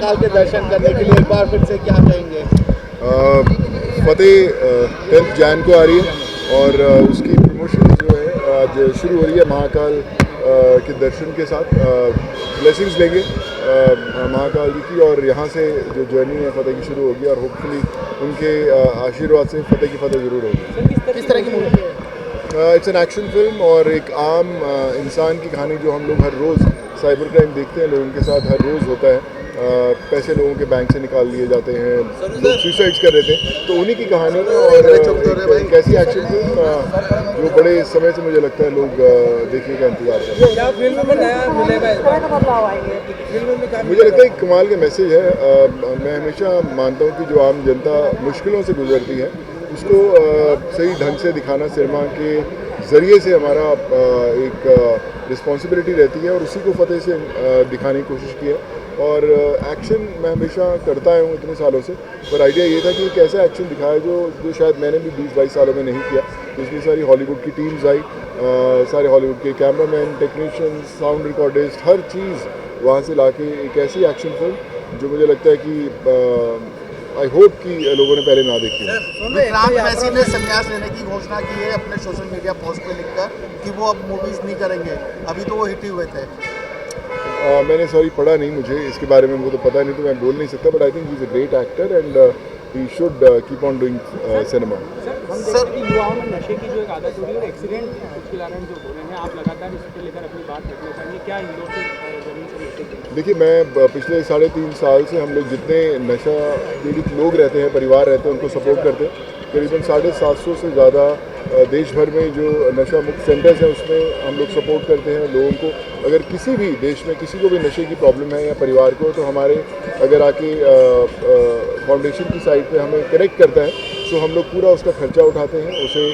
महाकाल के दर्शन करने के लिए एक बार फिर से क्या कहेंगे? फतेह 10 जैन को आ रही है और उसकी प्रमोशन जो है आज शुरू हो रही है महाकाल के दर्शन के साथ। ब्लेसिंग्स लेंगे महाकाल जी की और यहाँ से जो जर्नी है फतेह की शुरू होगी और होपफुली उनके आशीर्वाद से फतेह की फतेह ज़रूर होगी। किस तरह की मूवी है? इट्स एन एक्शन फिल्म और एक आम इंसान की कहानी जो हम लोग हर रोज़ साइबर क्राइम देखते हैं लोगों के साथ हर रोज़ होता है। पैसे लोगों के बैंक से निकाल लिए जाते हैं, लोग सुसाइड्स कर रहे थे, तो उन्हीं की कहानी और एक ऐसी एक्शन फिल्म जो बड़े समय से मुझे लगता है लोग देखने का इंतजार कर रहे हैं। फिल्म में नया मिलेगा, मुझे लगता है एक कमाल का मैसेज है। मैं हमेशा मानता हूँ कि जो आम जनता मुश्किलों से गुजरती है उसको सही ढंग से दिखाना सिनेमा के ज़रिए से हमारा एक रिस्पॉन्सिबिलिटी रहती है और उसी को फतेह से दिखाने की कोशिश की है। और एक्शन मैं हमेशा करता आया हूँ इतने सालों से, पर आइडिया ये था कि एक ऐसा एक्शन दिखाया जो शायद मैंने भी 20-22 सालों में नहीं किया। इसलिए सारी हॉलीवुड की टीम्स आई, सारे हॉलीवुड के कैमरामैन, टेक्नीशियन, साउंड रिकॉर्डिस्ट, हर चीज़ वहाँ से लाके एक ऐसी एक्शन फिल्म जो मुझे लगता है कि आई होप कि लोगों ने पहले ना देखी है। विक्रांत मैसी ने संन्यास लेने की घोषणा की है अपने सोशल मीडिया पोस्ट पे लिखकर कि वो अब मूवीज़ नहीं करेंगे। अभी तो वो हिट ही हुए थे। मैंने सॉरी पढ़ा नहीं, मुझे इसके बारे में मुझे तो पता नहीं, तो मैं बोल नहीं सकता, but I think he is a great actor and he should keep on doing cinema. Sir युवाओं में नशे की जो एक आदत हो रही है और एक्सीडेंट उसके कारण जो हो रहे हैं, आप लगातार इसको लेकर अपनी बात रखना चाहिए, क्या हीरो से जमीन से मैसेज? देखिए, मैं पिछले 3.5 साल से हम लोग जितने नशा पीड़ित लोग रहते हैं, परिवार रहते हैं, उनको सपोर्ट करते हैं। करीबन 750 से ज़्यादा देश भर में जो नशा मुक्त सेंटर्स हैं उसमें हम लोग सपोर्ट करते हैं लोगों को। अगर किसी भी देश में किसी को भी नशे की प्रॉब्लम है या परिवार को, तो हमारे अगर आके फाउंडेशन की साइट पे हमें कनेक्ट करता है तो हम लोग पूरा उसका खर्चा उठाते हैं। उसे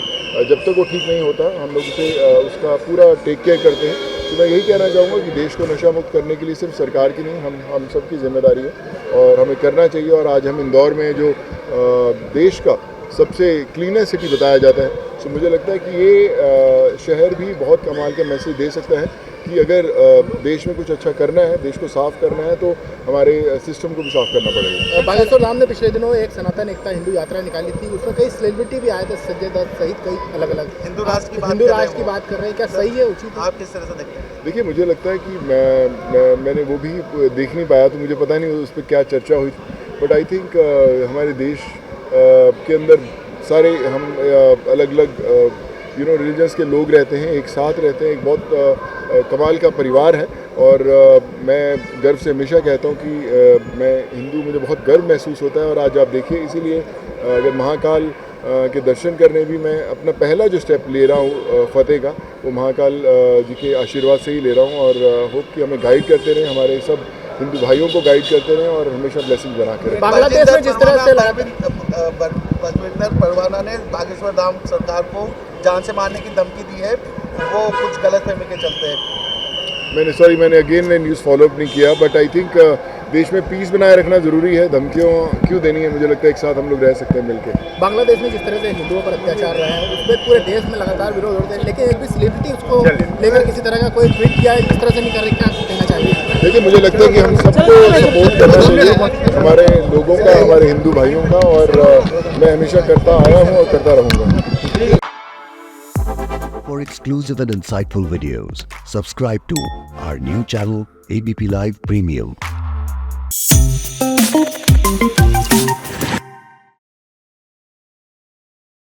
जब तक वो ठीक नहीं होता हम लोग उसे उसका पूरा टेक केयर करते हैं। तो मैं यही कहना चाहूँगा कि देश को नशा मुक्त करने के लिए सिर्फ सरकार की नहीं, हम सबकी जिम्मेदारी है और हमें करना चाहिए। और आज हम इंदौर में जो देश का सबसे क्लीनेस्ट सिटी बताया जाता है, तो मुझे लगता है कि ये शहर भी बहुत कमाल का मैसेज दे सकता है कि अगर देश में कुछ अच्छा करना है, देश को साफ़ करना है, तो हमारे सिस्टम को भी साफ़ करना पड़ेगा। बागेश्वर धाम ने पिछले दिनों एक सनातन एकता हिंदू यात्रा निकाली थी, उसमें कई सेलिब्रिटी भी आए थे, संजय दत्त सहित कई अलग अलग हिंदू राष्ट्र की बात कर रहे हैं। क्या सही है, उचित? आप किस तरह से देखते हैं? देखिए, मुझे लगता है कि मैंने वो भी देख नहीं पाया, तो मुझे पता नहीं उस पर क्या चर्चा हुई, बट आई थिंक हमारे देश के अंदर सारे हम अलग अलग रिलीजन्स के लोग रहते हैं, एक साथ रहते हैं, एक बहुत कमाल का परिवार है। और मैं गर्व से हमेशा कहता हूँ कि मैं हिंदू, मुझे बहुत गर्व महसूस होता है। और आज आप देखिए, इसीलिए अगर महाकाल के दर्शन करने भी मैं अपना पहला जो स्टेप ले रहा हूँ फतेह का, वो महाकाल जी के आशीर्वाद से ही ले रहा हूँ। और होप कि हमें गाइड करते रहें, हमारे सब हिंदू भाइयों को गाइड करते रहें और हमेशा ब्लेसिंग बना के रखें। बांग्लादेश में जिस तरह से बलविंदर परवाना ने बागेश्वर धाम सरकार को जान से मारने की धमकी दी है, वो कुछ गलतफहमी के चलते हैं। मैंने अगेन न्यूज़ फॉलोअप नहीं किया, बट आई थिंक देश में पीस बनाए रखना ज़रूरी है। धमकियों क्यों देनी है? मुझे लगता है एक साथ हम लोग रह सकते हैं मिलकर। बांग्लादेश में जिस तरह से हिंदुओं पर अत्याचार रहा है, उसमें पूरे देश में लगातार विरोध होते हैं, लेकिन एक भी सेलिब्रिटी उसको लेकर किसी तरह का कोई ट्वीट किया है, इस तरह से नहीं कर रहे, क्या कहना चाहिए? देखिए, मुझे लगता है कि हम सबको सपोर्ट करना चाहिए, हमारे लोगों का, हमारे हिंदू भाइयों का, और मैं हमेशा करता आया हूँ और करता रहूँगा। For exclusive and insightful videos, subscribe to our new channel ABP Live Premium.